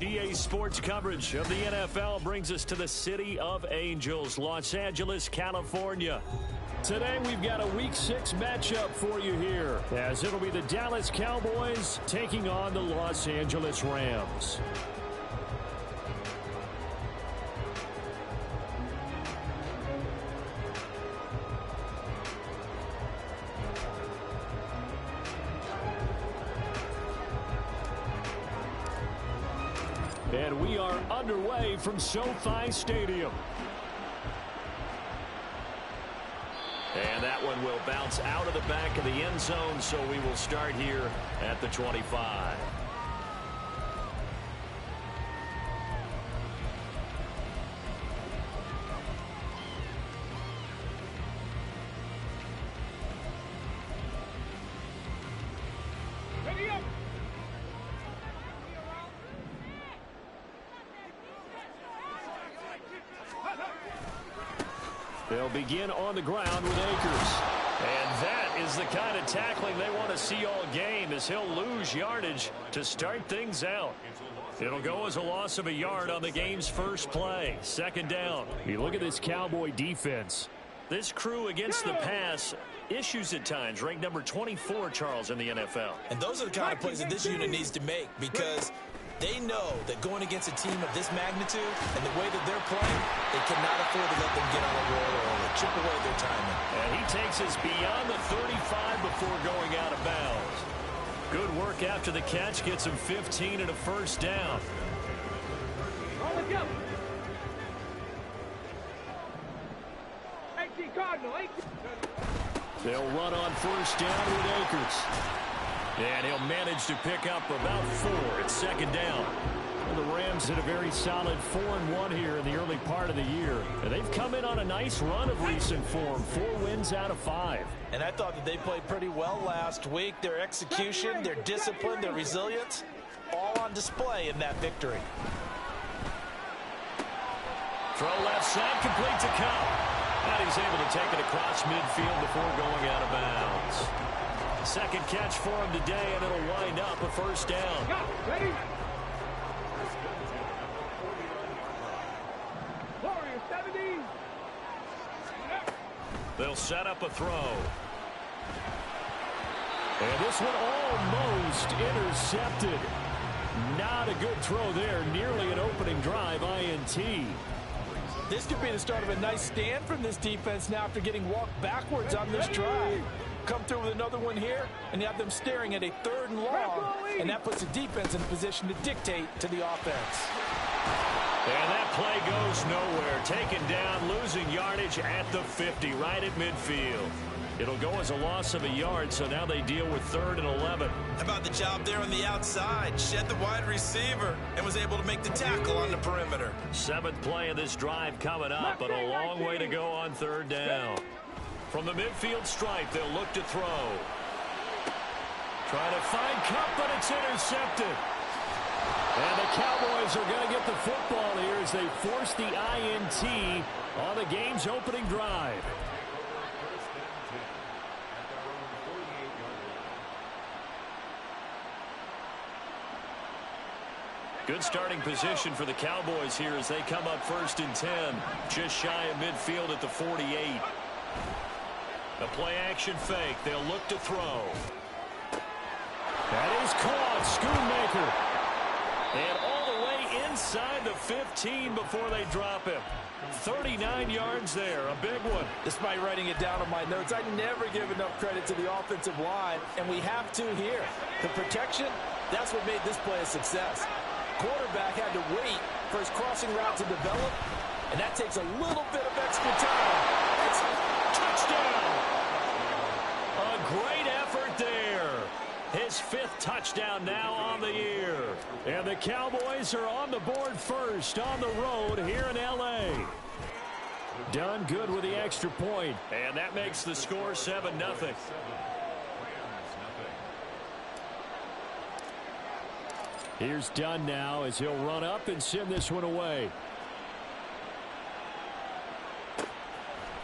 EA Sports coverage of the NFL brings us to the City of Angels, Los Angeles, California. Today we've got a Week 6 matchup for you here, as it'll be the Dallas Cowboys taking on the Los Angeles Rams. And we are underway from SoFi Stadium. And that one will bounce out of the back of the end zone, so we will start here at the 25. They'll begin on the ground with Akers. And that is the kind of tackling they want to see all game, as he'll lose yardage to start things out. It'll go as a loss of a yard on the game's first play. Second down. You look at this Cowboy defense. This crew against the pass, issues at times, ranked number 24, Charles, in the NFL. And those are the kind of plays that this unit needs to make, because they know that going against a team of this magnitude and the way that they're playing, they cannot afford to let them get on a roll or chip away their timing. And he takes us beyond the 35 before going out of bounds. Good work after the catch, gets him 15 and a first down. Let's go. 18 Cardinal, 18. They'll run on first down with Akers. And he'll manage to pick up about 4 at second down. Well, the Rams had a very solid 4-1 here in the early part of the year. And they've come in on a nice run of recent form. 4 wins out of 5. And I thought that they played pretty well last week. Their execution, their discipline, their resilience, all on display in that victory. Throw left side, complete to Cup. And he's able to take it across midfield before going out of bounds. Second catch for him today, and it'll wind up a first down. Ready? Warrior 70. They'll set up a throw. And this one almost intercepted. Not a good throw there. Nearly an opening drive INT. This could be the start of a nice stand from this defense now after getting walked backwards on this drive. Come through with another one here, and you have them staring at a 3rd and long, and that puts the defense in a position to dictate to the offense. And that play goes nowhere. Taken down, losing yardage at the 50, right at midfield. It'll go as a loss of a yard, so now they deal with 3rd and 11. How about the job there on the outside? Shed the wide receiver and was able to make the tackle on the perimeter. 7th play of this drive coming up, but a long way to go on 3rd down. From the midfield stripe, they'll look to throw. Trying to find Cup, but it's intercepted. And the Cowboys are going to get the football here as they force the INT on the game's opening drive. Good starting position for the Cowboys here as they come up 1st and 10. Just shy of midfield at the 48. A play-action fake. They'll look to throw. That is caught. Schoonmaker. And all the way inside the 15 before they drop him. 39 yards there. A big one. Despite writing it down on my notes, I never give enough credit to the offensive line, and we have to here. The protection, that's what made this play a success. Quarterback had to wait for his crossing route to develop, and that takes a little bit of extra time. It's touchdown. A great effort there. His 5th touchdown now on the year. And the Cowboys are on the board first on the road here in L.A. Done good with the extra point. And that makes the score 7-0. Here's Dunn now as he'll run up and send this one away.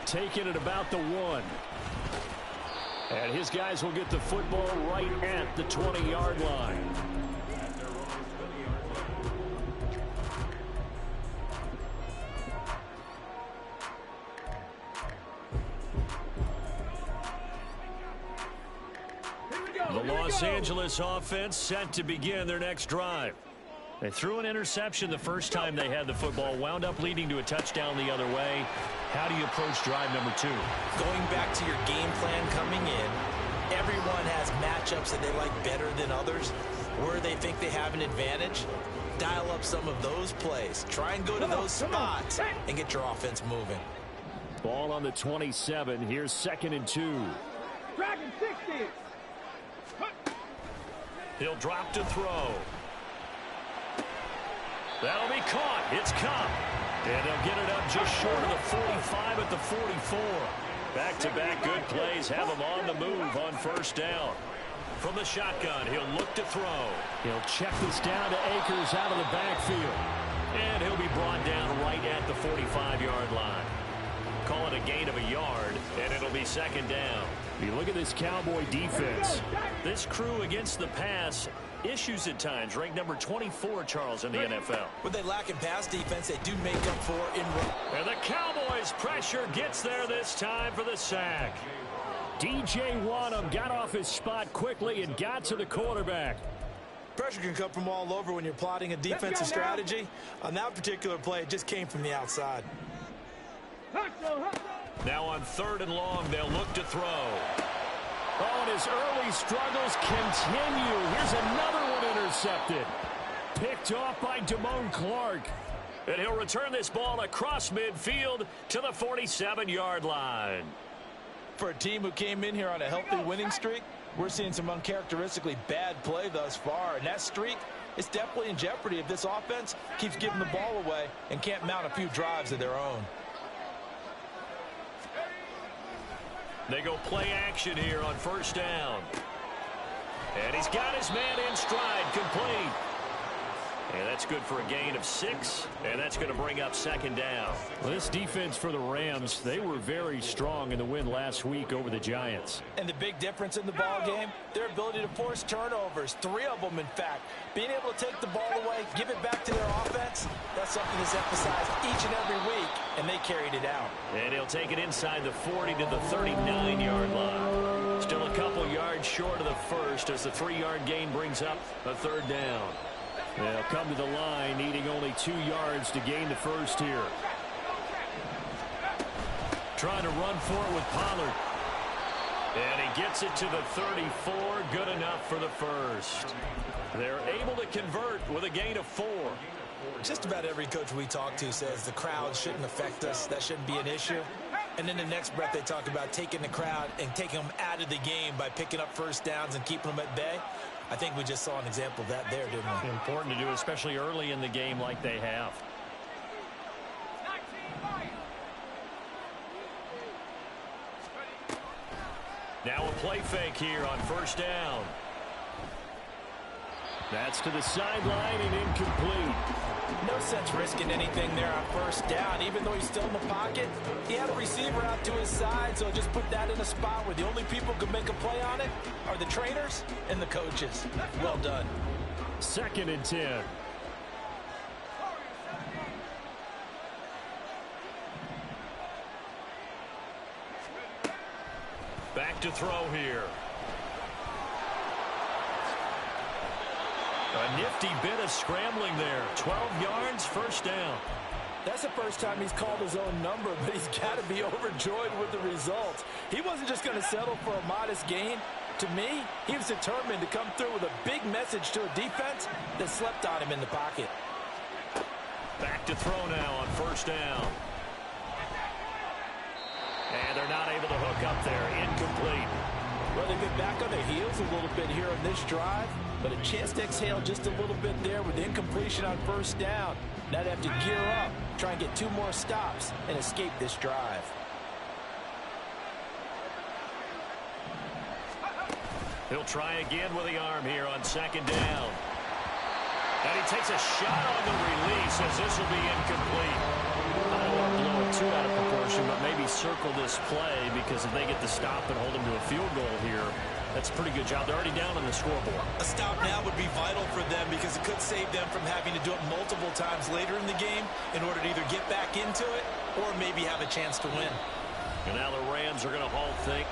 Taking it about the 1. And his guys will get the football right at the 20-yard line. The Los Angeles offense set to begin their next drive. They threw an interception the first time they had the football, wound up leading to a touchdown the other way. How do you approach drive number 2? Going back to your game plan coming in, everyone has matchups that they like better than others. Where they think they have an advantage, dial up some of those plays. Try and go to those spots and get your offense moving. Ball on the 27. Here's 2nd and 2. Dragon 60. He'll drop to throw. That'll be caught. It's Cup. And they'll get it up just short of the 45 at the 44. Back-to-back good plays have him on the move on first down. From the shotgun, he'll look to throw. He'll check this down to Akers out of the backfield. And he'll be brought down right at the 45-yard line. Call it a gain of a yard, and it'll be 2nd down. You look at this Cowboy defense. This crew against the pass, issues at times. Ranked number 24, Charles, in the NFL. When they lack in pass defense, they do make up for in run. And the Cowboys' pressure gets there this time for the sack. DJ Wanham got off his spot quickly and got to the quarterback. Pressure can come from all over when you're plotting a defensive strategy. On that particular play, it just came from the outside. Now on 3rd and long, they'll look to throw. Oh, and his early struggles continue. Here's another one intercepted. Picked off by Damone Clark. And he'll return this ball across midfield to the 47-yard line. For a team who came in here on a healthy winning streak, we're seeing some uncharacteristically bad play thus far. And that streak is definitely in jeopardy if this offense keeps giving the ball away and can't mount a few drives of their own. They go play action here on first down. And he's got his man in stride, complete. And that's good for a gain of 6, and that's going to bring up 2nd down. Well, this defense for the Rams, they were very strong in the win last week over the Giants. And the big difference in the ball game, their ability to force turnovers, 3 of them, in fact. Being able to take the ball away, give it back to their offense, that's something that's emphasized each and every week, and they carried it out. And he'll take it inside the 40 to the 39-yard line. Still a couple yards short of the first as the 3-yard gain brings up a 3rd down. They'll come to the line, needing only 2 yards to gain the first here. Trying to run for it with Pollard. And he gets it to the 34. Good enough for the first. They're able to convert with a gain of 4. Just about every coach we talk to says the crowd shouldn't affect us. That shouldn't be an issue. And then the next breath they talk about taking the crowd and taking them out of the game by picking up first downs and keeping them at bay. I think we just saw an example of that there, didn't we? Important to do, especially early in the game like they have. Now a play fake here on first down. That's to the sideline and incomplete. No sense risking anything there on first down. Even though he's still in the pocket, he had a receiver out to his side, so just put that in a spot where the only people who can make a play on it are the trainers and the coaches. Well done. 2nd and 10. Back to throw here. A nifty bit of scrambling there. 12 yards, first down. That's the first time he's called his own number, but he's got to be overjoyed with the results. He wasn't just going to settle for a modest gain. To me, he was determined to come through with a big message to a defense that slept on him in the pocket. Back to throw now on first down. And they're not able to hook up there. Incomplete. Well, they get back on their heels a little bit here on this drive, but a chance to exhale just a little bit there with incompletion on first down. Now they have to gear up, try and get 2 more stops, and escape this drive. He'll try again with the arm here on 2nd down. And he takes a shot on the release as this will be incomplete. I don't want to blow it too out of proportion, but maybe circle this play because if they get the stop and hold him to a field goal here, that's a pretty good job. They're already down on the scoreboard. A stop now would be vital for them because it could save them from having to do it multiple times later in the game in order to either get back into it or maybe have a chance to win. And now the Rams are going to halt things.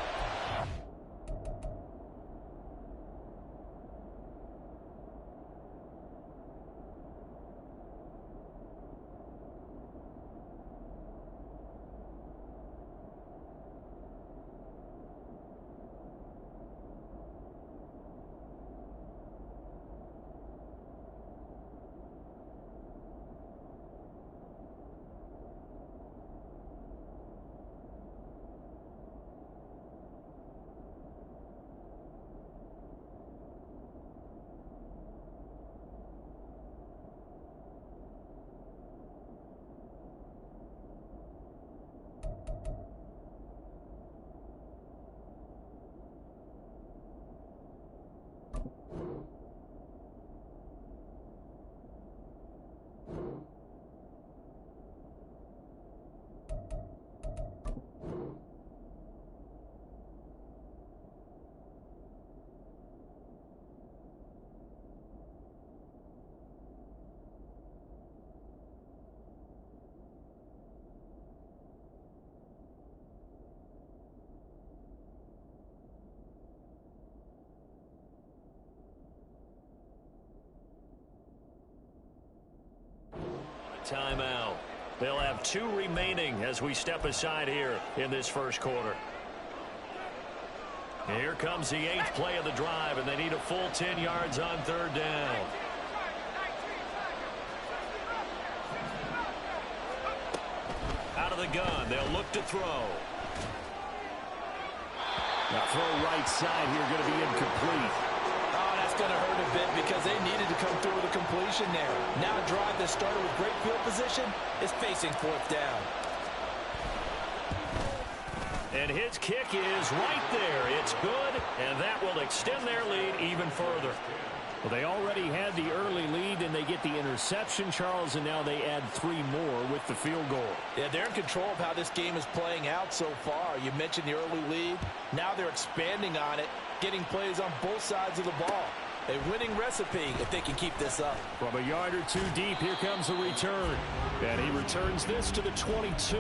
timeout. They'll have 2 remaining as we step aside here in this first quarter. Here comes the 8th play of the drive, and they need a full 10 yards on 3rd down. Out of the gun, they'll look to throw. Now throw right side here, going to be incomplete. Oh, that's going to hurt a bit because they needed to come through with a completion there. Now a drive that started with great field position is facing 4th down. And his kick is right there. It's good, and that will extend their lead even further. Well, they already had the early lead, and they get the interception, Charles, and now they add 3 more with the field goal. Yeah, they're in control of how this game is playing out so far. You mentioned the early lead. Now they're expanding on it, getting plays on both sides of the ball. A winning recipe if they can keep this up. From a yard or 2 deep, here comes the return. And he returns this to the 22.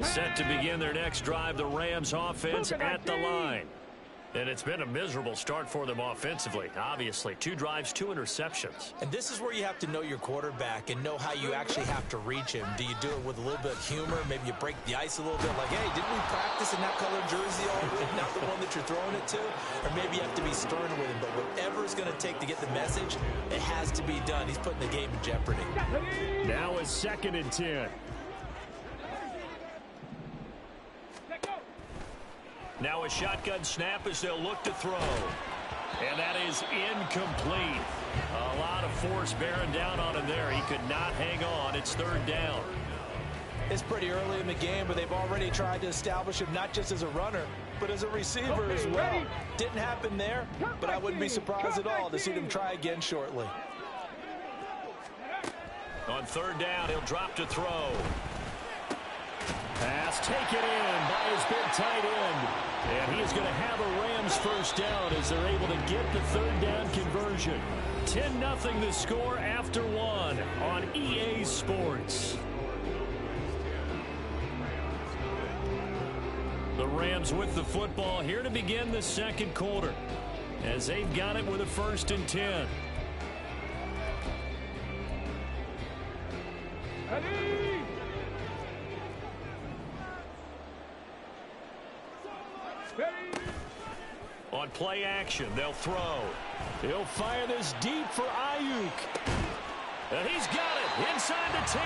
Set to begin their next drive, the Rams offense at the line. And it's been a miserable start for them offensively. Obviously, 2 drives, 2 interceptions. And this is where you have to know your quarterback and know how you actually have to reach him. Do you do it with a little bit of humor? Maybe you break the ice a little bit like, hey, didn't we practice in that color jersey all week? Not the one that you're throwing it to? Or maybe you have to be stern with him. But whatever it's going to take to get the message, it has to be done. He's putting the game in jeopardy. Now it's 2nd and 10. Now a shotgun snap as they'll look to throw. And that is incomplete. A lot of force bearing down on him there. He could not hang on. It's 3rd down. It's pretty early in the game, but they've already tried to establish him not just as a runner, but as a receiver as well. Didn't happen there, but I wouldn't be surprised at all to see them try again shortly. On 3rd down, he'll drop to throw. Pass taken in by his big tight end. And he is going to have a Rams first down as they're able to get the 3rd down conversion. 10-0 the score after 1 on EA Sports. The Rams with the football here to begin the 2nd quarter as they've got it with a 1st and 10. On play action, they'll throw. He'll fire this deep for Ayuk. And he's got it inside the 10.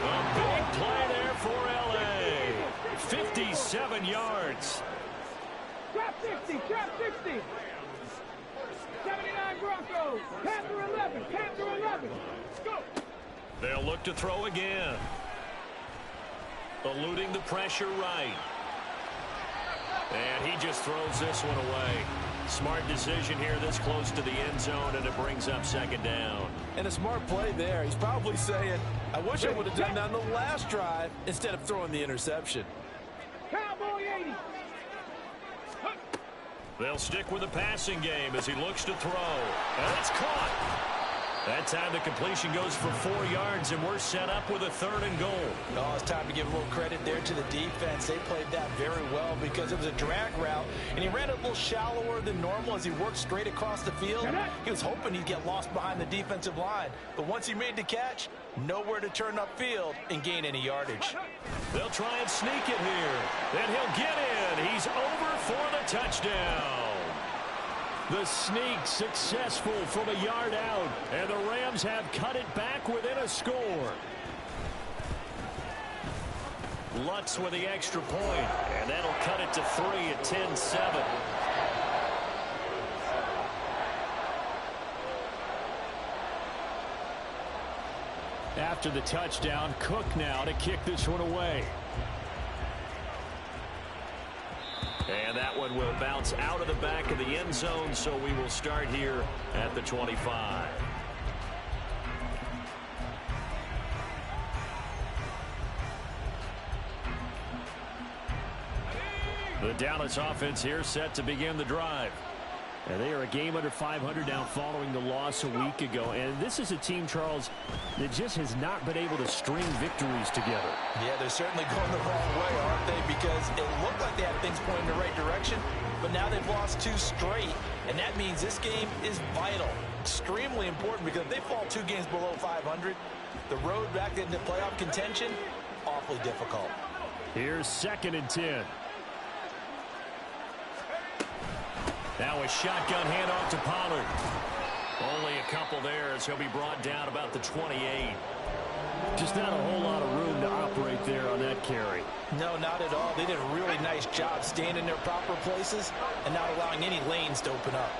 A big play there for L.A. 57 yards. Trap 60, trap 60. 79 Broncos. Panther 11, Panther 11. Go. They'll look to throw again. Eluding the pressure right. And he just throws this one away. Smart decision here this close to the end zone, and it brings up 2nd down. And a smart play there. He's probably saying, I wish I would have done that on the last drive instead of throwing the interception. Cowboy 80. They'll stick with the passing game as he looks to throw. And it's caught. That time the completion goes for 4 yards, and we're set up with a 3rd and goal. Oh, it's time to give a little credit there to the defense. They played that very well because it was a drag route, and he ran it a little shallower than normal as he worked straight across the field. He was hoping he'd get lost behind the defensive line, but once he made the catch, nowhere to turn upfield and gain any yardage. They'll try and sneak it here. Then he'll get in. He's over for the touchdown. The sneak successful from a yard out, and the Rams have cut it back within a score. Lutz with the extra point, and that'll cut it to 3 at 10-7. After the touchdown, Cook now to kick this one away. And that one will bounce out of the back of the end zone, so we will start here at the 25. The Dallas offense here set to begin the drive. And they are a game under 500 now following the loss a week ago. And this is a team, Charles, that just has not been able to string victories together. Yeah, they're certainly going the wrong way, aren't they? Because it looked like they had things pointing in the right direction, but now they've lost 2 straight. And that means this game is vital, extremely important, because if they fall 2 games below 500, the road back into playoff contention, awfully difficult. Here's 2nd and 10. Now a shotgun handoff to Pollard. Only a couple there as he'll be brought down about the 28. Just not a whole lot of room to operate there on that carry. No, not at all. They did a really nice job staying in their proper places and not allowing any lanes to open up.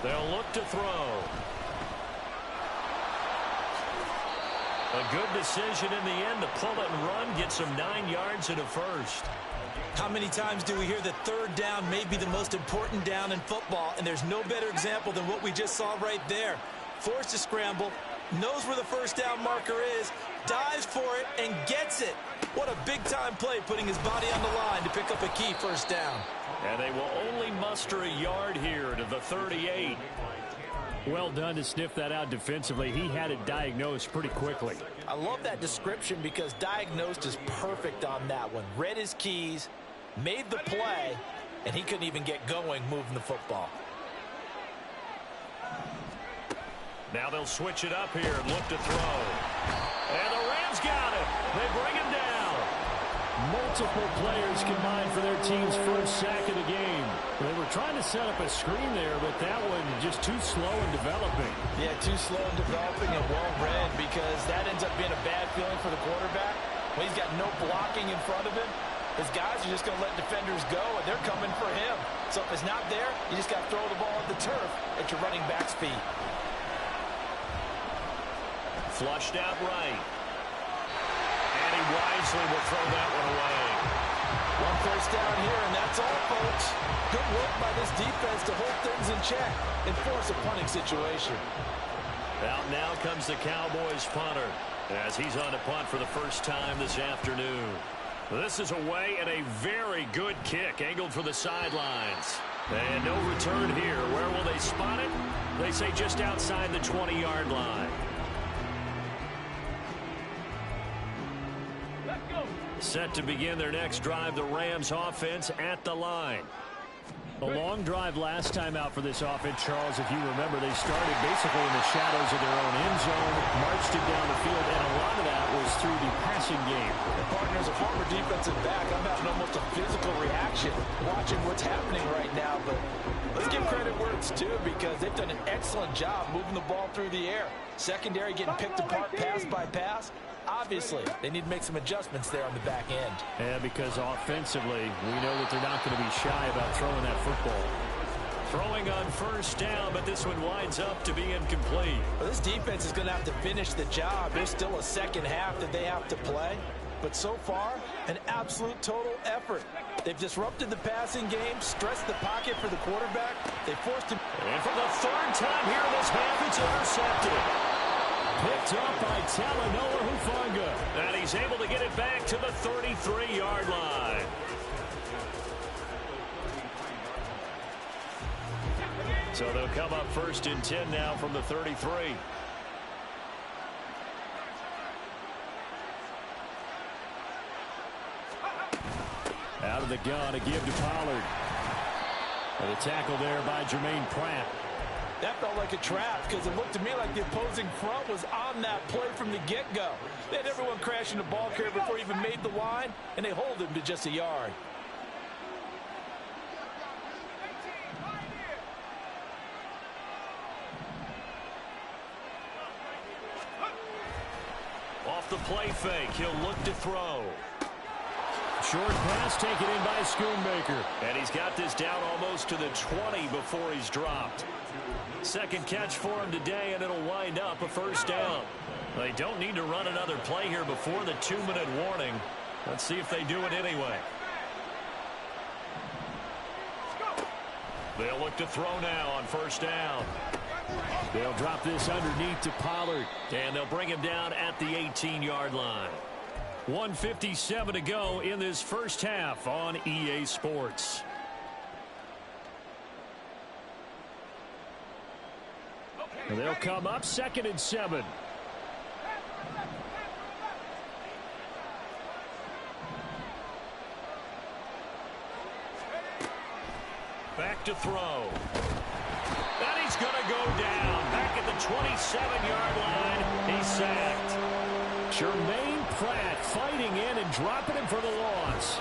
They'll look to throw. A good decision in the end to pull it and run, get some 9 yards and a first. How many times do we hear that 3rd down may be the most important down in football, and there's no better example than what we just saw right there. Forced to scramble, knows where the 1st down marker is, dives for it, and gets it. What a big-time play, putting his body on the line to pick up a key 1st down. And they will only muster a yard here to the 38. Well done to sniff that out defensively. He had it diagnosed pretty quickly. I love that description because diagnosed is perfect on that one. Read his keys, made the play, and he couldn't even get going moving the football. Now they'll switch it up here and look to throw. And the Rams got it. They bring him down. Multiple players combined for their team's first sack of the game. They were trying to set up a screen there, but that one just too slow in developing. Yeah, too slow in developing and well read, because that ends up being a bad feeling for the quarterback. When he's got no blocking in front of him, his guys are just going to let defenders go, and they're coming for him. So if it's not there, you just got to throw the ball at the turf at your running back's feet. Flushed out right. And he wisely will throw that one away. 1 first down here, and that's all, folks. Good work by this defense to hold things in check and force a punting situation. Out now comes the Cowboys punter as he's on to punt for the first time this afternoon. This is away and a very good kick angled for the sidelines. And no return here. Where will they spot it? They say just outside the 20-yard line. Set to begin their next drive, the Rams offense at the line. A long drive last time out for this offense, Charles. If you remember, they started basically in the shadows of their own end zone, marched it down the field, and a lot of that was through the passing game. And partners, a former defensive back, I'm having almost a physical reaction watching what's happening right now. But let's give credit where it's due, because they've done an excellent job moving the ball through the air. Secondary getting picked apart pass by pass. Obviously, they need to make some adjustments there on the back end. Yeah, because offensively, we know that they're not going to be shy about throwing that football. Throwing on first down, but this one winds up to be incomplete. Well, this defense is going to have to finish the job. There's still a second half that they have to play. But so far, an absolute total effort. They've disrupted the passing game, stressed the pocket for the quarterback. They forced him. And for the 3rd time here this half, it's intercepted. Picked up by Talanoa Hufanga. And he's able to get it back to the 33-yard line. So they'll come up 1st and 10 now from the 33. Out of the gun, a give to Pollard. And a tackle there by Jermaine Pratt. That felt like a trap, because it looked to me like the opposing front was on that play from the get-go. They had everyone crashing the ball carrier before he even made the line, and they hold him to just a yard. Off the play fake, he'll look to throw. Short pass taken in by Schoonmaker. And he's got this down almost to the 20 before he's dropped. Second catch for him today, and it'll wind up a 1st down. They don't need to run another play here before the 2-minute warning. Let's see if they do it anyway. They'll look to throw now on 1st down. They'll drop this underneath to Pollard. And they'll bring him down at the 18-yard line. 1:57 to go in this first half on EA Sports. And they'll come up 2nd and 7. Back to throw. And he's going to go down. Back at the 27-yard line. He's sacked. Jermaine Pratt fighting in and dropping him for the loss.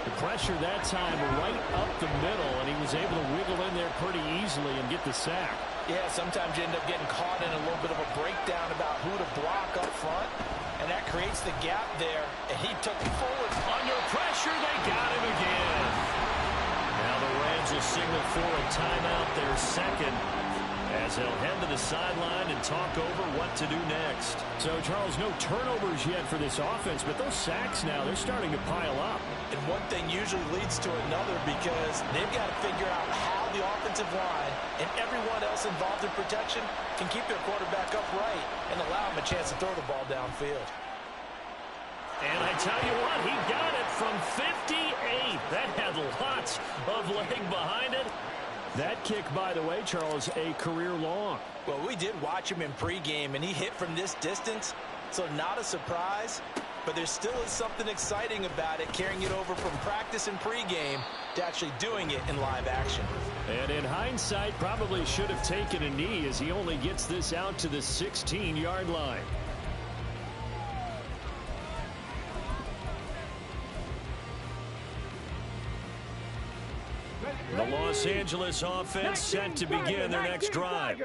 The pressure that time right up the middle, and he was able to wiggle in there pretty easily and get the sack. Yeah, sometimes you end up getting caught in a little bit of a breakdown about who to block up front, and that creates the gap there, and he took forward. Under pressure, they got him again. Now the Rams will signal for a timeout, their second, as they'll head to the sideline and talk over what to do next. So, Charles, no turnovers yet for this offense, but those sacks now, they're starting to pile up. And one thing usually leads to another because they've got to figure out how the offensive line and everyone else involved in protection can keep their quarterback upright and allow him a chance to throw the ball downfield. And I tell you what, he got it from 58. That had lots of leg behind it. That kick, by the way, Charles, a career long. Well, we did watch him in pregame, and he hit from this distance, so not a surprise. But there still is something exciting about it, carrying it over from practice and pregame to actually doing it in live action. And in hindsight, probably should have taken a knee as he only gets this out to the 16-yard line. The Los Angeles offense set to begin their next drive.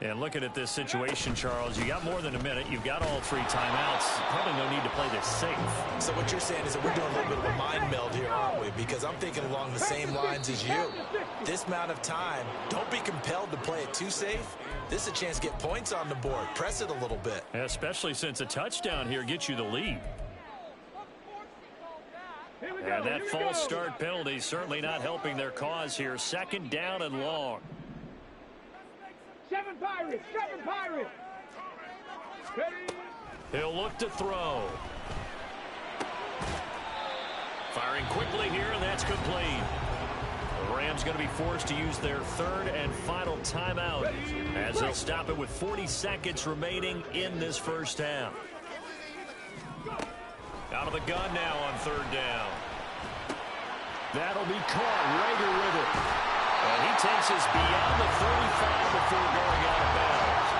And looking at this situation, Charles, you got more than a minute. You've got all 3 timeouts. Probably no need to play this safe. So what you're saying is that we're doing a little bit of a mind meld here, aren't we? Because I'm thinking along the same lines as you. This amount of time, don't be compelled to play it too safe. This is a chance to get points on the board. Press it a little bit. Especially since a touchdown here gets you the lead. And that false start penalty certainly not helping their cause here. 2nd down and long. 7 Pirates! 7 Pirates! He'll look to throw. Firing quickly here, and that's complete. The Rams going to be forced to use their 3rd and final timeout as they'll stop it with 40 seconds remaining in this first half. Out of the gun now on 3rd down. That'll be caught. Rager with it. And he takes us beyond the 35 before going out of bounds.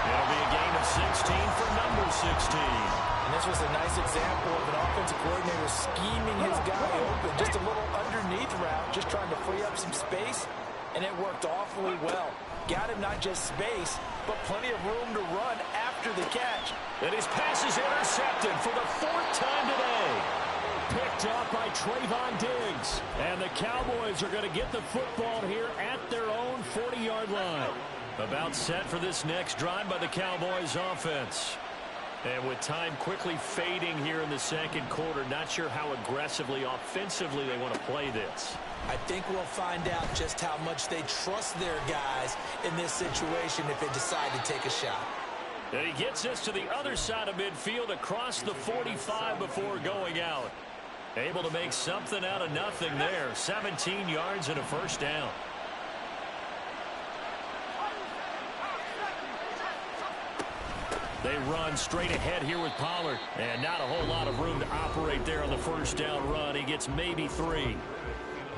It'll be a gain of 16 for number 16. And this was a nice example of an offensive coordinator scheming his guy open. Just a little underneath route, just trying to free up some space, and it worked awfully well. Got him not just space, but plenty of room to run after the catch. And his pass is intercepted for the 4th time today. Picked up by Trayvon Diggs. And the Cowboys are going to get the football here at their own 40-yard line. About set for this next drive by the Cowboys offense. And with time quickly fading here in the 2nd quarter, not sure how aggressively, offensively they want to play this. I think we'll find out just how much they trust their guys in this situation if they decide to take a shot. And he gets us to the other side of midfield across the 45 before going out. Able to make something out of nothing there. 17 yards and a 1st down. They run straight ahead here with Pollard. And not a whole lot of room to operate there on the 1st down run. He gets maybe 3.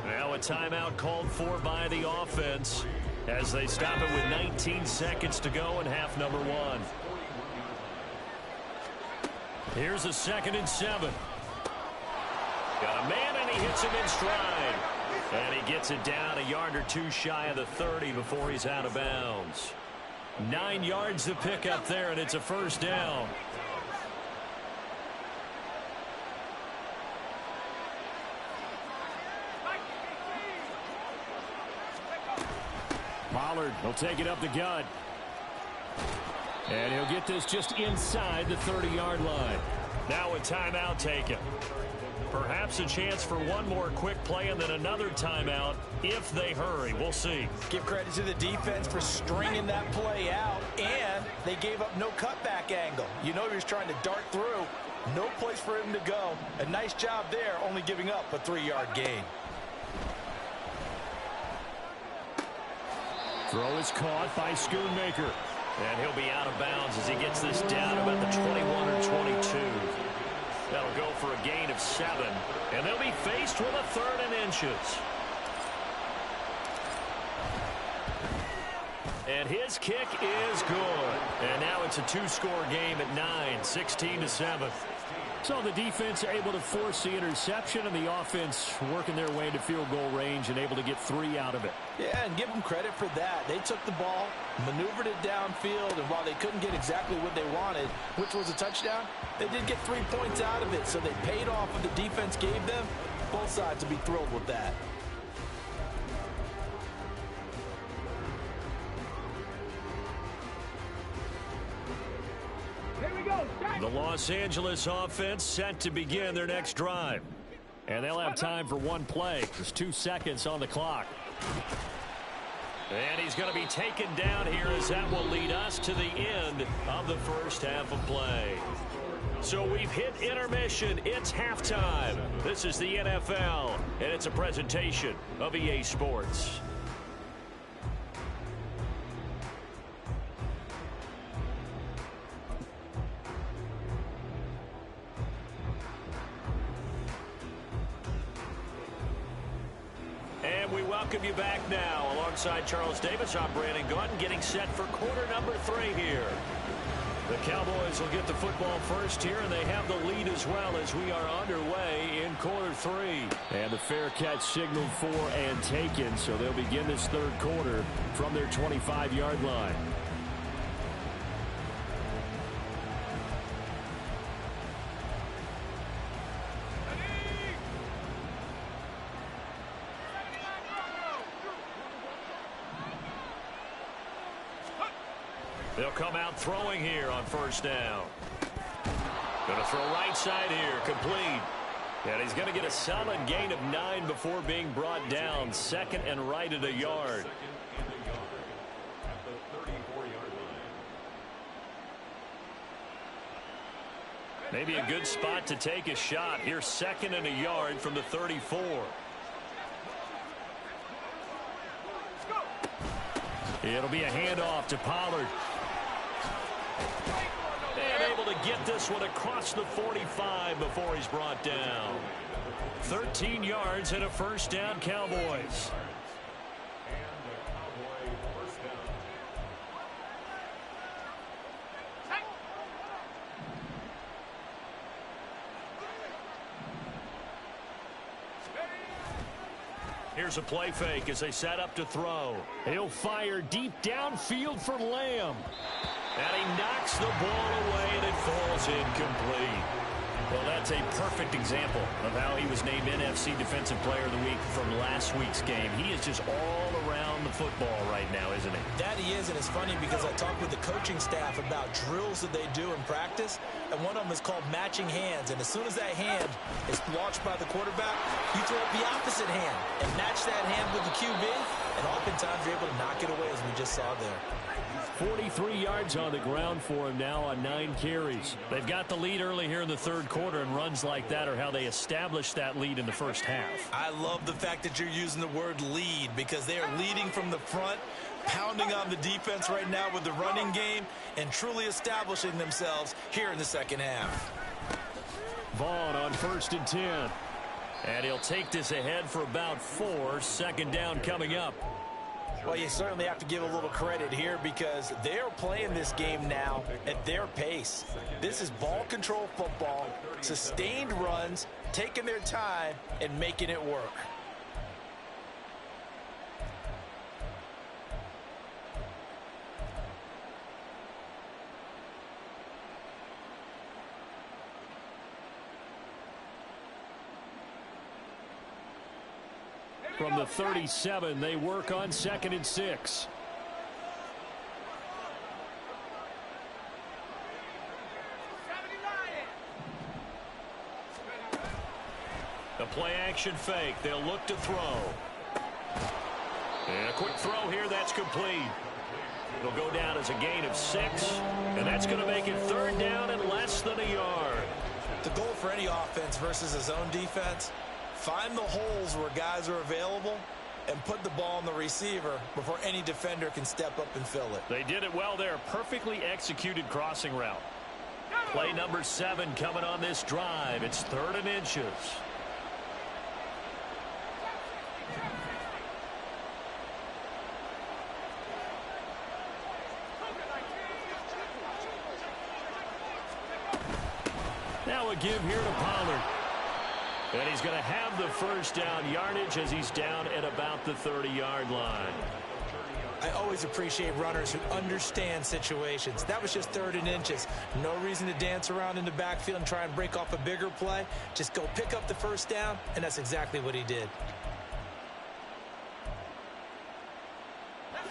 Now a timeout called for by the offense as they stop it with 19 seconds to go in half number 1. Here's a 2nd and 7. Got a man, and he hits him in stride. And he gets it down a yard or 2 shy of the 30 before he's out of bounds. 9 yards to pick up there, and it's a 1st down. Pollard will take it up the gut. And he'll get this just inside the 30-yard line. Now a timeout taken. Perhaps a chance for one more quick play and then another timeout if they hurry. We'll see. Give credit to the defense for stringing that play out, and they gave up no cutback angle. You know he was trying to dart through. No place for him to go. A nice job there, only giving up a 3-yard gain. Throw is caught by Schoonmaker. And he'll be out of bounds as he gets this down about the 21 or 22. That'll go for a gain of 7. And they'll be faced with a 3rd and inches. And his kick is good. And now it's a 2-score game at 9, 16-7. So the defense able to force the interception, and the offense working their way into field goal range and able to get 3 out of it. Yeah, and give them credit for that. They took the ball, maneuvered it downfield, and while they couldn't get exactly what they wanted, which was a touchdown, they did get 3 points out of it, so they paid off what the defense gave them. Both sides will be thrilled with that. The Los Angeles offense set to begin their next drive. And they'll have time for one play. There's 2 seconds on the clock. And he's going to be taken down here as that will lead us to the end of the first half of play. So we've hit intermission. It's halftime. This is the NFL, and it's a presentation of EA Sports. And we welcome you back now. Alongside Charles Davis, I'm Brandon Gaudin, getting set for quarter number 3 here. The Cowboys will get the football first here, and they have the lead as well as we are underway in quarter 3. And the fair catch signaled for and taken, so they'll begin this 3rd quarter from their 25-yard line. They'll come out throwing here on first down. Going to throw right side here, complete. And he's going to get a solid gain of 9 before being brought down. 2nd and right at a yard. Maybe a good spot to take a shot. Here's 2nd and a yard from the 34. It'll be a handoff to Pollard. And able to get this one across the 45 before he's brought down. 13 yards and a first down, Cowboys. Here's a play fake as they set up to throw. He'll fire deep downfield for Lamb. And he knocks the ball away, and it falls incomplete. Well, that's a perfect example of how he was named NFC Defensive Player of the Week from last week's game. He is just all around the football right now, isn't he? That he is, and it's funny because I talked with the coaching staff about drills that they do in practice, and one of them is called matching hands. And as soon as that hand is launched by the quarterback, you throw up the opposite hand and match that hand with the QB, and oftentimes you're able to knock it away, as we just saw there. 43 yards on the ground for him now on 9 carries. They've got the lead early here in the 3rd quarter, and runs like that are how they established that lead in the first half. I love the fact that you're using the word lead, because they are leading from the front, pounding on the defense right now with the running game, and truly establishing themselves here in the 2nd half. Vaughn on 1st and 10. And he'll take this ahead for about 4. 2nd down coming up. Well, you certainly have to give a little credit here, because they're playing this game now at their pace. This is ball control football, sustained runs, taking their time, and making it work. From the 37, they work on 2nd and 6. play action fake. They'll look to throw. And a quick throw here. That's complete. It'll go down as a gain of 6. And that's going to make it third down and less than a yard. The goal for any offense versus a zone defense, find the holes where guys are available and put the ball on the receiver before any defender can step up and fill it. They did it well there. Perfectly executed crossing route. Play number 7 coming on this drive. It's 3rd and inches. Now a give here to Pollard. And he's going to have the first down yardage as he's down at about the 30-yard line. I always appreciate runners who understand situations. That was just 3rd and inches. No reason to dance around in the backfield and try and break off a bigger play. Just go pick up the first down, and that's exactly what he did.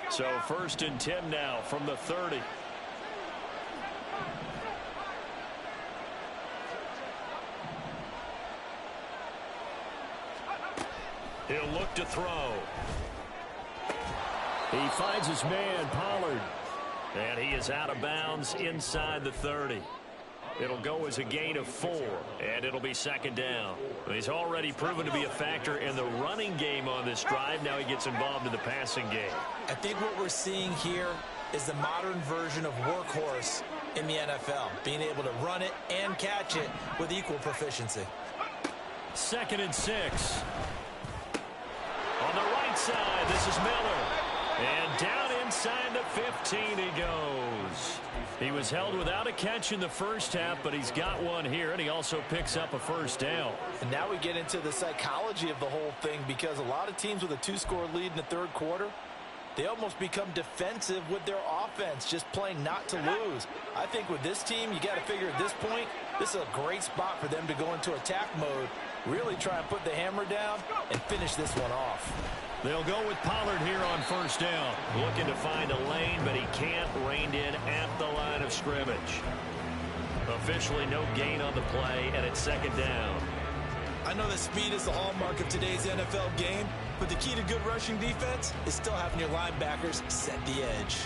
So 1st and 10 now from the 30. He'll look to throw. He finds his man, Pollard. And he is out of bounds inside the 30. It'll go as a gain of 4, and it'll be 2nd down. He's already proven to be a factor in the running game on this drive. Now he gets involved in the passing game. I think what we're seeing here is the modern version of workhorse in the NFL, being able to run it and catch it with equal proficiency. 2nd and 6. On the right side, this is Miller. And down inside the 15 he goes. He was held without a catch in the first half, but he's got one here, and he also picks up a first down. And now we get into the psychology of the whole thing, because a lot of teams with a 2-score lead in the 3rd quarter, they almost become defensive with their offense, just playing not to lose. I think with this team, you got to figure at this point, this is a great spot for them to go into attack mode, really try and put the hammer down and finish this one off. They'll go with Pollard here on first down. Looking to find a lane, but he can't. Reined in at the line of scrimmage. Officially no gain on the play, and it's 2nd down. I know that speed is the hallmark of today's NFL game, but the key to good rushing defense is still having your linebackers set the edge.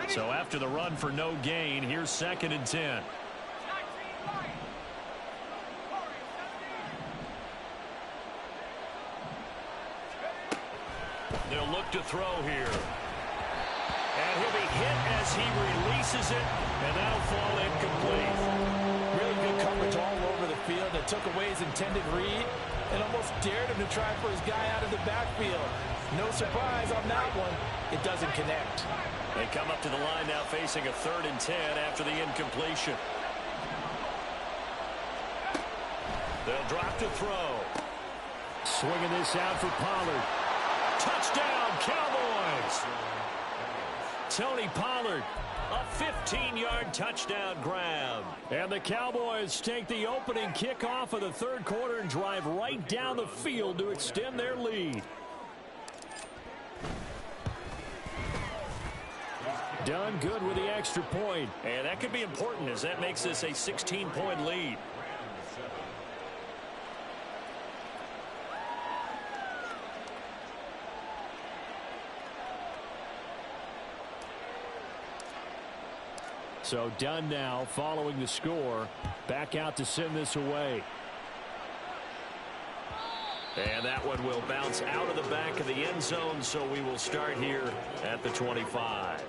So after the run for no gain, here's 2nd and 10. They'll look to throw here. And he'll be hit as he releases it, and that'll fall incomplete. Really good coverage all over the field. It took away his intended read and almost dared him to try for his guy out of the backfield. No surprise on that one. It doesn't connect. They come up to the line now facing a 3rd and 10 after the incompletion. They'll drop to throw. Swinging this out for Pollard. Touchdown, Cowboys! Tony Pollard, a 15-yard touchdown grab. And the Cowboys take the opening kickoff of the 3rd quarter and drive right down the field to extend their lead. Done good with the extra point. And that could be important as that makes this a 16-point lead. So done now following the score. Back out to send this away. And that one will bounce out of the back of the end zone, so we will start here at the 25.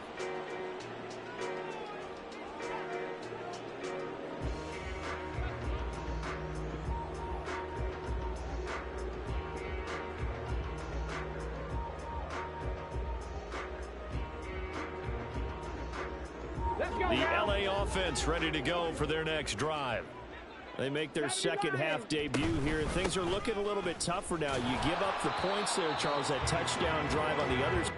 The LA offense ready to go for their next drive. They make their second half debut here, and things are looking a little bit tougher now. You give up the points there, Charles, that touchdown drive on the others.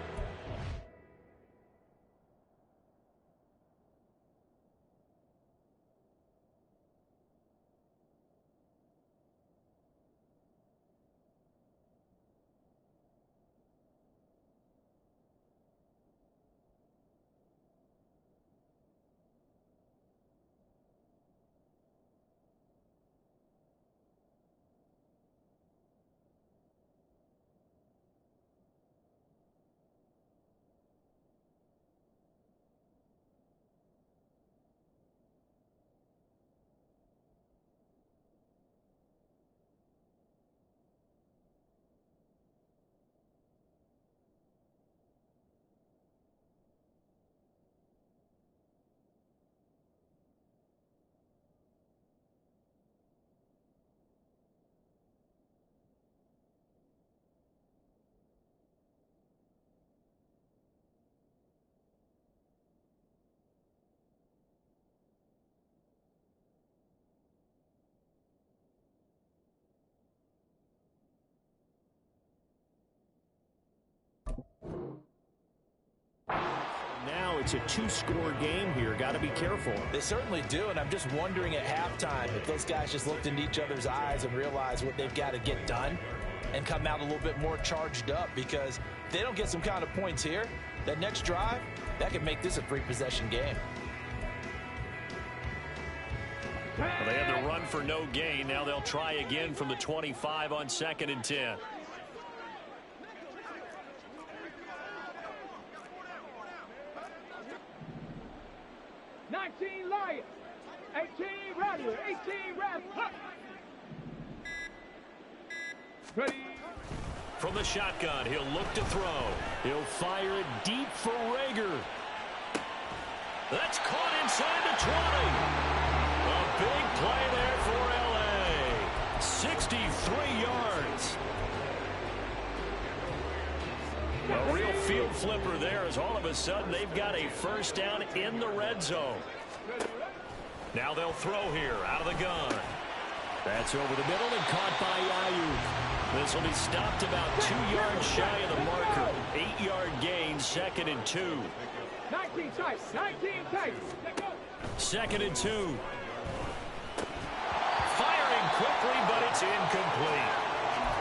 it's a two-score game here. Got to be careful. They certainly do, and I'm just wondering at halftime if those guys just looked into each other's eyes and realized what they've got to get done and come out a little bit more charged up, because if they don't get some kind of points here, that next drive, that could make this a three-possession game. Well, they had the run for no gain. Now they'll try again from the 25 on 2nd and 10. Lions, 18 Rattler, 18 Rattler. Ready. From the shotgun, he'll look to throw. He'll fire it deep for Rager. That's caught inside the 20. A big play there for L.A. 63 yards. A real field flipper there, as all of a sudden they've got a first down in the red zone. Now they'll throw here out of the gun. That's over the middle and caught by Ayuk. This will be stopped about 2 yards shy of the marker. 8-yard gain, 2nd and 2. 19 tight, 19 tight. 2nd and 2. Firing quickly, but it's incomplete.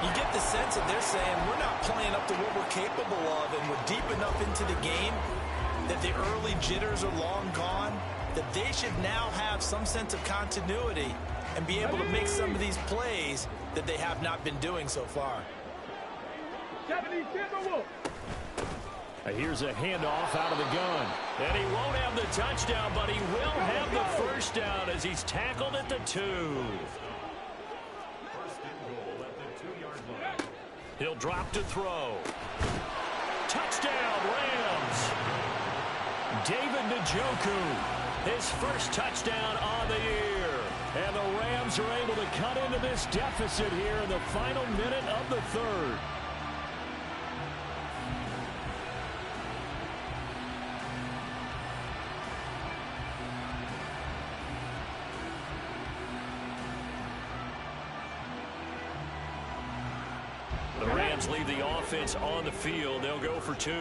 You get the sense that they're saying we're not playing up to what we're capable of, and we're deep enough into the game that the early jitters are long gone, that they should now have some sense of continuity and be able to make some of these plays that they have not been doing so far. 70 Timberwolves. Here's a handoff out of the gun. And he won't have the touchdown, but he will have the first down as he's tackled at the 2. He'll drop to throw. Touchdown, Rams. David Njoku, his first touchdown on the year. And the Rams are able to cut into this deficit here in the final minute of the third. The Rams leave the offense on the field. They'll go for 2.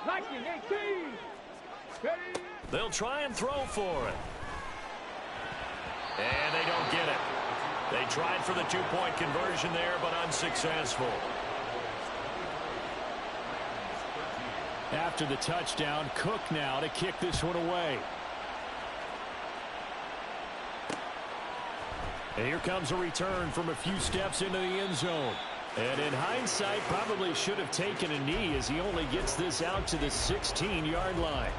Lightning 18. Ready. They'll try and throw for it. And they don't get it. They tried for the 2-point conversion there, but unsuccessful. After the touchdown, Cook now to kick this one away. And here comes a return from a few steps into the end zone. And in hindsight, probably should have taken a knee as he only gets this out to the 16-yard line.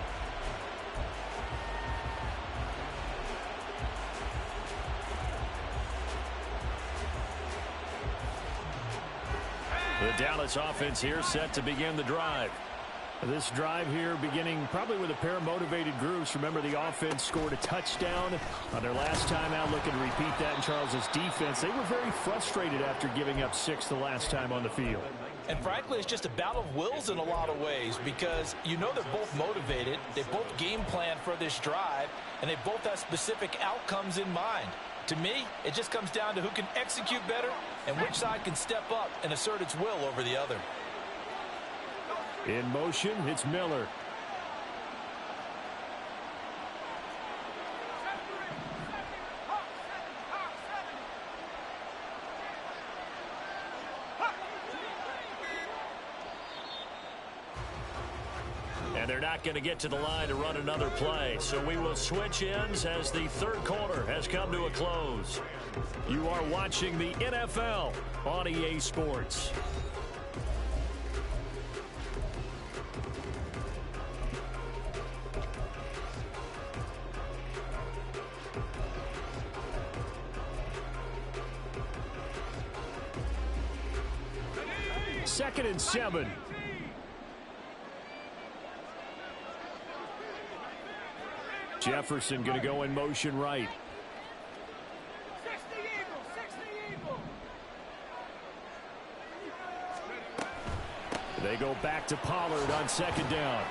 The Dallas offense here set to begin the drive. This drive here beginning probably with a pair of motivated groups. Remember, the offense scored a touchdown on their last time out. Looking to repeat that in Charles's defense. They were very frustrated after giving up 6 the last time on the field. And frankly, it's just a battle of wills in a lot of ways, because you know they're both motivated. They both game plan for this drive, and they both have specific outcomes in mind. To me, it just comes down to who can execute better and which side can step up and assert its will over the other. In motion, it's Miller. And they're not going to get to the line to run another play. So we will switch ends as the third quarter has come to a close. You are watching the NFL on EA Sports. Second and 7. Jefferson going to go in motion right. 60 Eagles, 60 Eagles. They go back to Pollard on second down.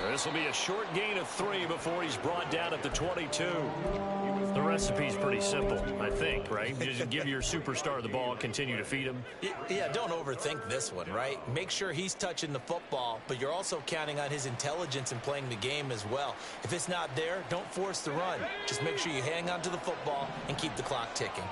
This will be a short gain of 3 before he's brought down at the 22. The recipe's pretty simple, I think, right? Just give your superstar the ball, continue to feed him. Yeah, don't overthink this one, right? Make sure he's touching the football, but you're also counting on his intelligence in playing the game as well. If it's not there, don't force the run. Just make sure you hang on to the football and keep the clock ticking.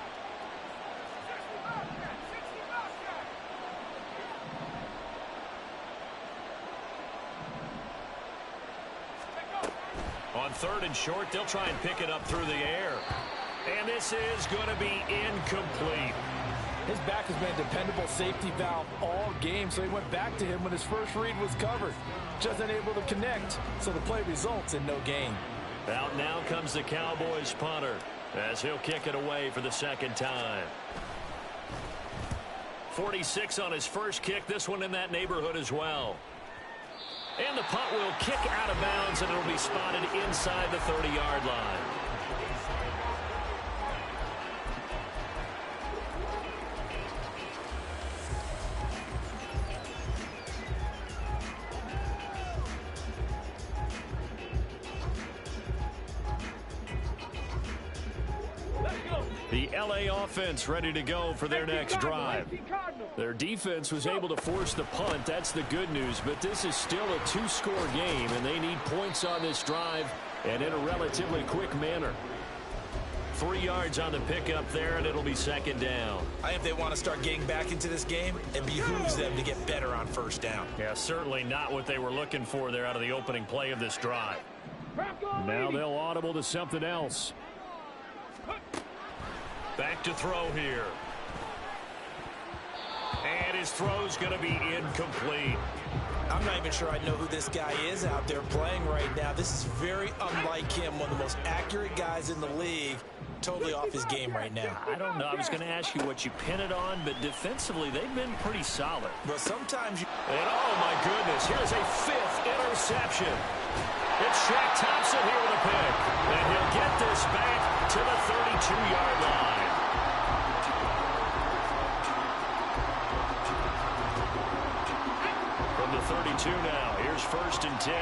On 3rd and short, they'll try and pick it up through the air. And this is going to be incomplete. His back has been a dependable safety valve all game, so he went back to him when his first read was covered. Just unable to connect, so the play results in no gain. Out now comes the Cowboys punter as he'll kick it away for the 2nd time. 46 on his first kick, this one in that neighborhood as well. And the punt will kick out of bounds, and it'll be spotted inside the 30-yard line. The LA offense ready to go for their next drive. Their defense was able to force the punt. That's the good news. But this is still a 2-score game, and they need points on this drive and in a relatively quick manner. 3 yards on the pickup there, and it'll be 2nd down. I think they want to start getting back into this game, it behooves them to get better on 1st down. Yeah, certainly not what they were looking for there out of the opening play of this drive. Now they'll audible to something else. Back to throw here. And his throw's going to be incomplete. I'm not even sure I know who this guy is out there playing right now. This is very unlike him, one of the most accurate guys in the league. Totally off his game right now. I don't know. I was going to ask you what you pin it on, but defensively, they've been pretty solid. But sometimes you... And oh, my goodness, here's a 5th interception. It's Shaq Thompson here with a pick. And he'll get this back to the 32-yard line. From the 32 now, here's 1st and 10.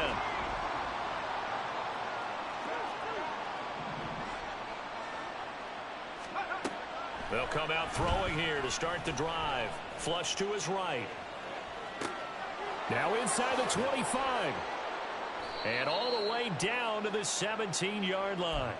They'll come out throwing here to start the drive. Flush to his right. Now inside the 25. And all the way down to the 17-yard line.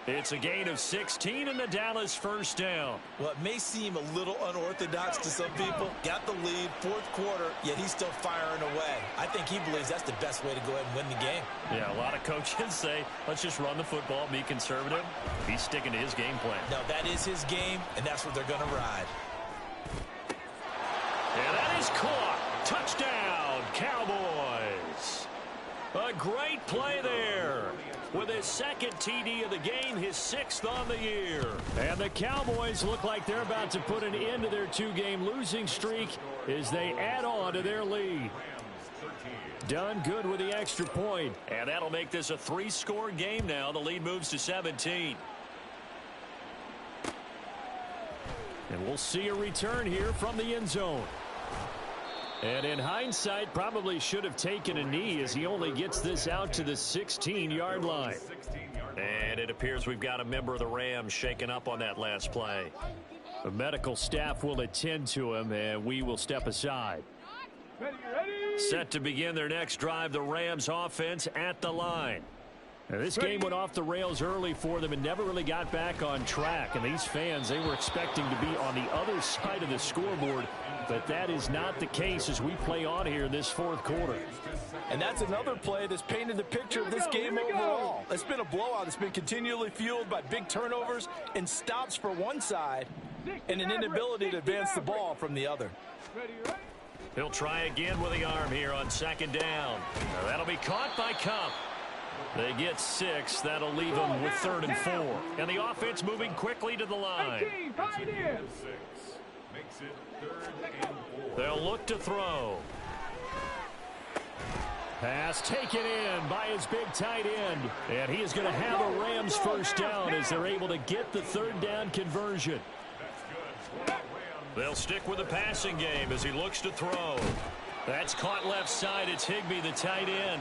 It's a gain of 16 and the Dallas 1st down. Well, it may seem a little unorthodox to some people. Got the lead, 4th quarter, yet he's still firing away. I think he believes that's the best way to go ahead and win the game. Yeah, a lot of coaches say, let's just run the football, be conservative. He's sticking to his game plan. No, that is his game, and that's what they're going to ride. And that is caught. Touchdown, Cowboys. A great play there. With his 2nd TD of the game, his 6th on the year. And the Cowboys look like they're about to put an end to their 2-game losing streak as they add on to their lead. Done good with the extra point. And that'll make this a 3-score game now. The lead moves to 17. And we'll see a return here from the end zone. And in hindsight, probably should have taken a knee as he only gets this out to the 16-yard line. And it appears we've got a member of the Rams shaken up on that last play. The medical staff will attend to him, and we will step aside. Set to begin their next drive, the Rams offense at the line. Now, this game went off the rails early for them and never really got back on track. And these fans, they were expecting to be on the other side of the scoreboard. But that is not the case as we play on here in this 4th quarter. And that's another play that's painted the picture of this game overall. It's been a blowout. It's been continually fueled by big turnovers and stops for one side and an inability to advance the ball from the other. He'll try again with the arm here on 2nd down. Now, that'll be caught by Cup. They get 6. That'll leave them with 3rd and 4. And the offense moving quickly to the line. They'll look to throw. Pass taken in by his big tight end. And he is going to have a Rams 1st down as they're able to get the 3rd down conversion. They'll stick with the passing game as he looks to throw. That's caught left side. It's Higbee, the tight end.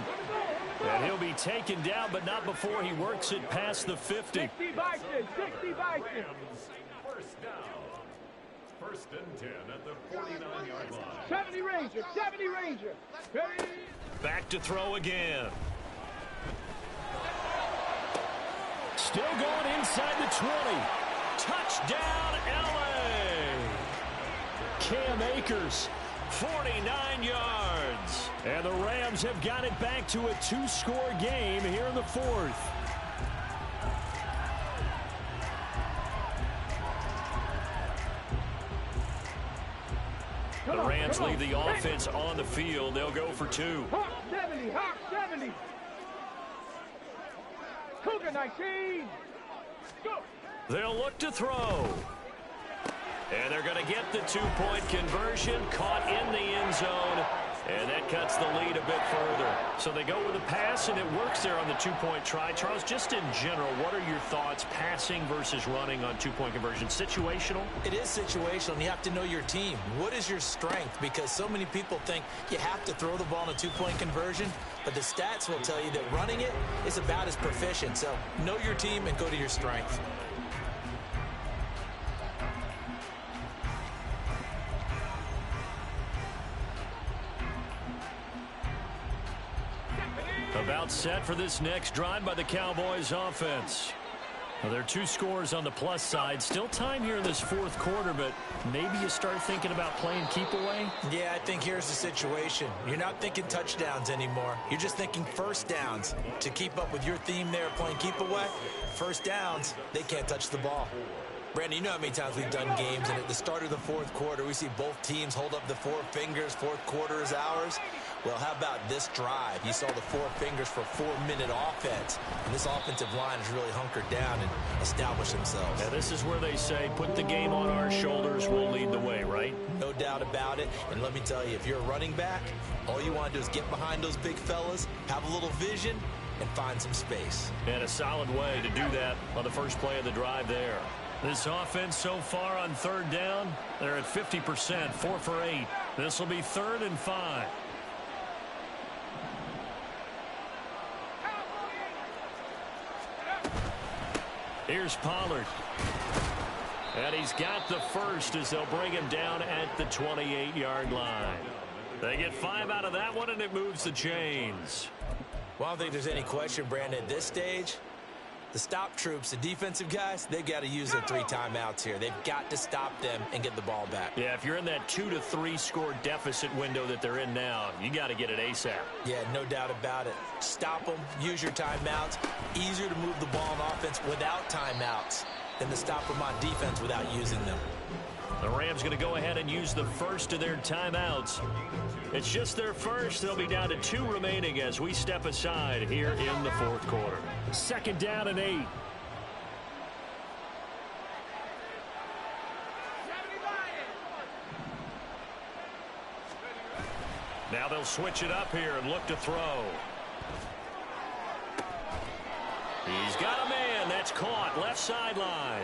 And he'll be taken down, but not before he works it past the 50. 60 Bison, 60 Bison. First down. First and 10 at the 49-yard line. 70 Ranger, 70 Ranger. Ready? Back to throw again. Still going inside the 20. Touchdown, L.A. Cam Akers, 49 yards. And the Rams have got it back to a two-score game here in the fourth. The Rams leave the offense on the field. They'll go for two. Hawk 70, Hawk 70. Cougar 19. Go. They'll look to throw. And they're going to get the two-point conversion, caught in the end zone, and that cuts the lead a bit further. So they go with a pass, and it works there on the two-point try. Charles, just in general, what are your thoughts passing versus running on two-point conversion? Situational? It is situational, and you have to know your team. What is your strength? Because so many people think you have to throw the ball in a two-point conversion, but the stats will tell you that running it is about as proficient. So know your team and go to your strength. About set for this next drive by the Cowboys offense. Well, there are two scores on the plus side. Still time here in this fourth quarter, but maybe you start thinking about playing keep away? Yeah, I think here's the situation. You're not thinking touchdowns anymore. You're just thinking first downs. To keep up with your theme there, playing keep away, first downs, they can't touch the ball. Brandon, you know how many times we've done games, and at the start of the fourth quarter, we see both teams hold up the four fingers, fourth quarter is ours. Well, how about this drive? You saw the four fingers for 4-minute offense, and this offensive line has really hunkered down and established themselves. And this is where they say, put the game on our shoulders, we'll lead the way, right? No doubt about it, and let me tell you, if you're a running back, all you want to do is get behind those big fellas, have a little vision, and find some space. And a solid way to do that on the first play of the drive there. This offense so far on third down, they're at 50%, 4 for 8. This will be 3rd and 5. Here's Pollard. And he's got the first as they'll bring him down at the 28-yard line. They get 5 out of that one, and it moves the chains. Well, I don't think there's any question, Brandon, at this stage, the stop troops, the defensive guys, they've got to use their 3 timeouts here. They've got to stop them and get the ball back. Yeah, if you're in that 2 to 3 score deficit window that they're in now, you got to get it ASAP. Yeah, no doubt about it. Stop them, use your timeouts. Easier to move the ball on offense without timeouts than to stop them on defense without using them. The Rams going to go ahead and use the first of their timeouts. It's just their first. They'll be down to 2 remaining as we step aside here in the fourth quarter. 2nd down and 8. Now they'll switch it up here and look to throw. He's got a man. That's caught. Left sideline.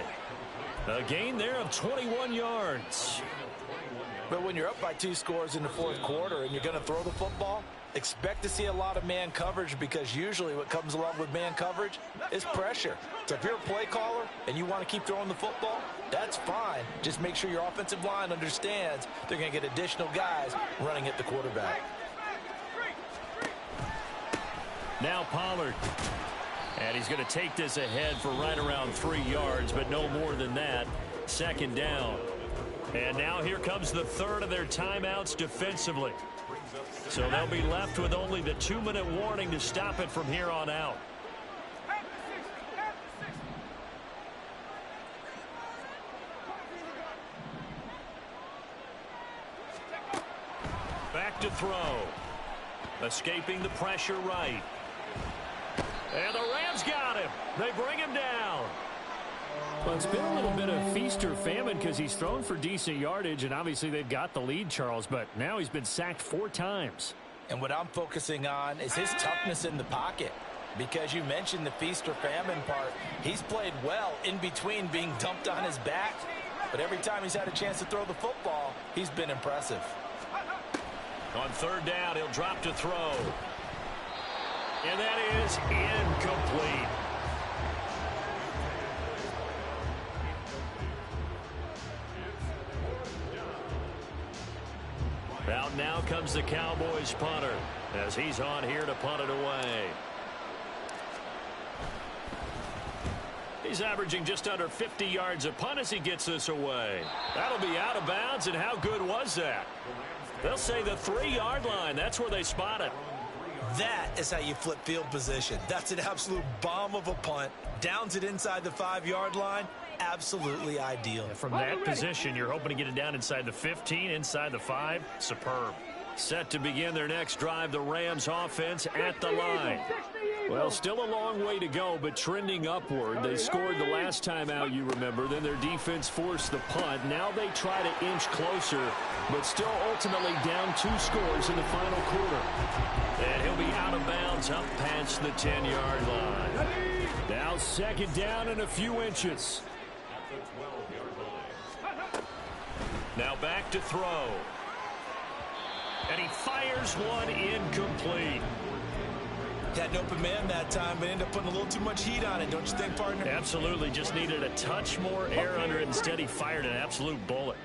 A gain there of 21 yards. But when you're up by 2 scores in the fourth quarter and you're going to throw the football, expect to see a lot of man coverage, because usually what comes along with man coverage is pressure. So if you're a play caller and you want to keep throwing the football, that's fine. Just make sure your offensive line understands they're going to get additional guys running at the quarterback. Now Pollard. And he's going to take this ahead for right around 3 yards, but no more than that. 2nd down. And now here comes the 3rd of their timeouts defensively. So they'll be left with only the 2-minute warning to stop it from here on out. Back to throw. Escaping the pressure right. And the Rams got him. They bring him down. Well, it's been a little bit of feast or famine because he's thrown for decent yardage, and obviously they've got the lead, Charles, but now he's been sacked 4 times. And what I'm focusing on is his toughness in the pocket, because you mentioned the feast or famine part. He's played well in between being dumped on his back, but every time he's had a chance to throw the football, he's been impressive. On 3rd down, he'll drop to throw. And that is incomplete. Out now comes the Cowboys punter as he's on here to punt it away. He's averaging just under 50 yards a punt as he gets this away. That'll be out of bounds, and how good was that? They'll say the 3-yard line. That's where they spot it. That is how you flip field position. That's an absolute bomb of a punt. Downs it inside the 5-yard line. Absolutely ideal. From that position, you're hoping to get it down inside the 15, inside the 5. Superb. Set to begin their next drive, the Rams offense at the line. Well, still a long way to go, but trending upward. They scored the last time out, you remember. Then their defense forced the punt. Now they try to inch closer, but still ultimately down 2 scores in the final quarter. And he'll be out of bounds up past the 10-yard line. Now 2nd down and a few inches. Now back to throw. And he fires one incomplete. Had an open man that time, but ended up putting a little too much heat on it, don't you think, partner? Absolutely. Just needed a touch more air under it. Instead, he fired an absolute bullet.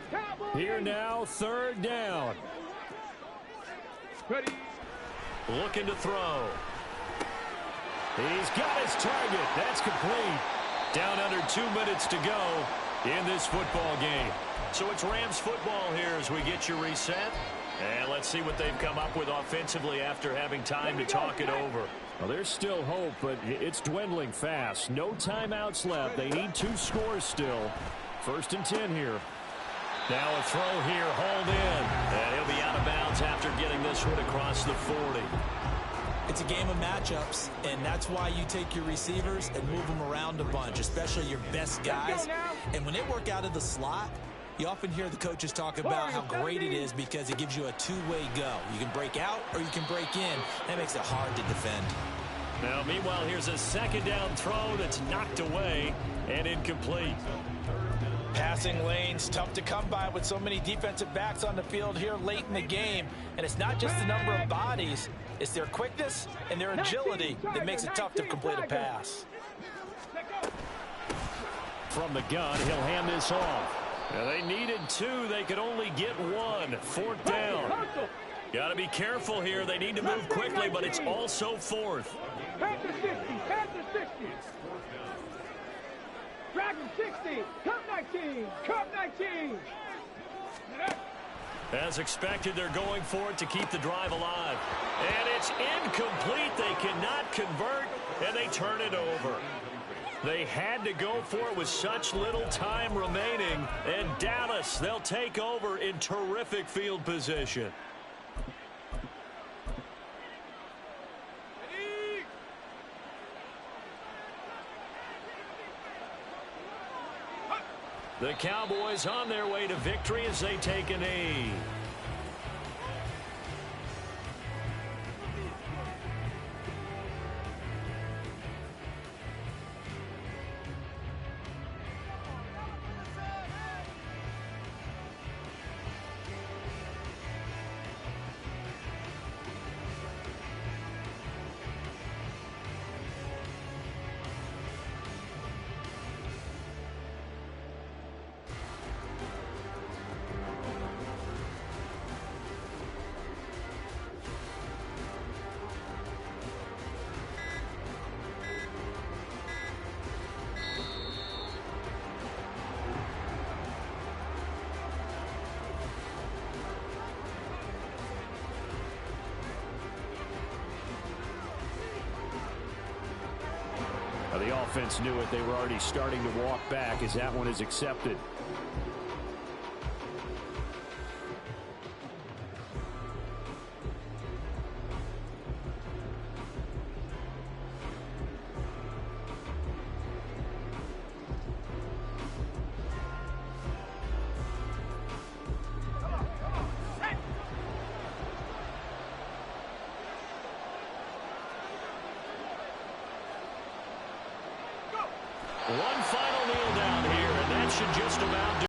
Here now, 3rd down. Looking to throw. He's got his target. That's complete. Down under 2 minutes to go in this football game. So it's Rams football here as we get you reset. And let's see what they've come up with offensively after having time to talk it over. Well, there's still hope, but it's dwindling fast. No timeouts left. They need 2 scores still. 1st and 10 here. Now a throw here, hauled in. And he'll be out of bounds after getting this one across the 40. It's a game of matchups, and that's why you take your receivers and move them around a bunch, especially your best guys. And when they work out of the slot, you often hear the coaches talk about how great it is because it gives you a 2-way go. You can break out or you can break in. That makes it hard to defend. Now, meanwhile, here's a 2nd down throw that's knocked away and incomplete. Passing lanes, tough to come by with so many defensive backs on the field here late in the game. And it's not just the number of bodies, it's their quickness and their agility that makes it tough to complete a pass. From the gun, he'll hand this off. Now, they needed 2. They could only get 1. 4th down. Got to be careful here. They need to move quickly, but it's also 4th. Pass to 60. Pass to 60. Dragon 60. Cup 19. Cup 19. As expected, they're going for it to keep the drive alive. And it's incomplete. They cannot convert, and they turn it over. They had to go for it with such little time remaining. And Dallas, they'll take over in terrific field position. The Cowboys on their way to victory as they take a knee. The offense knew it. They were already starting to walk back as that one is accepted.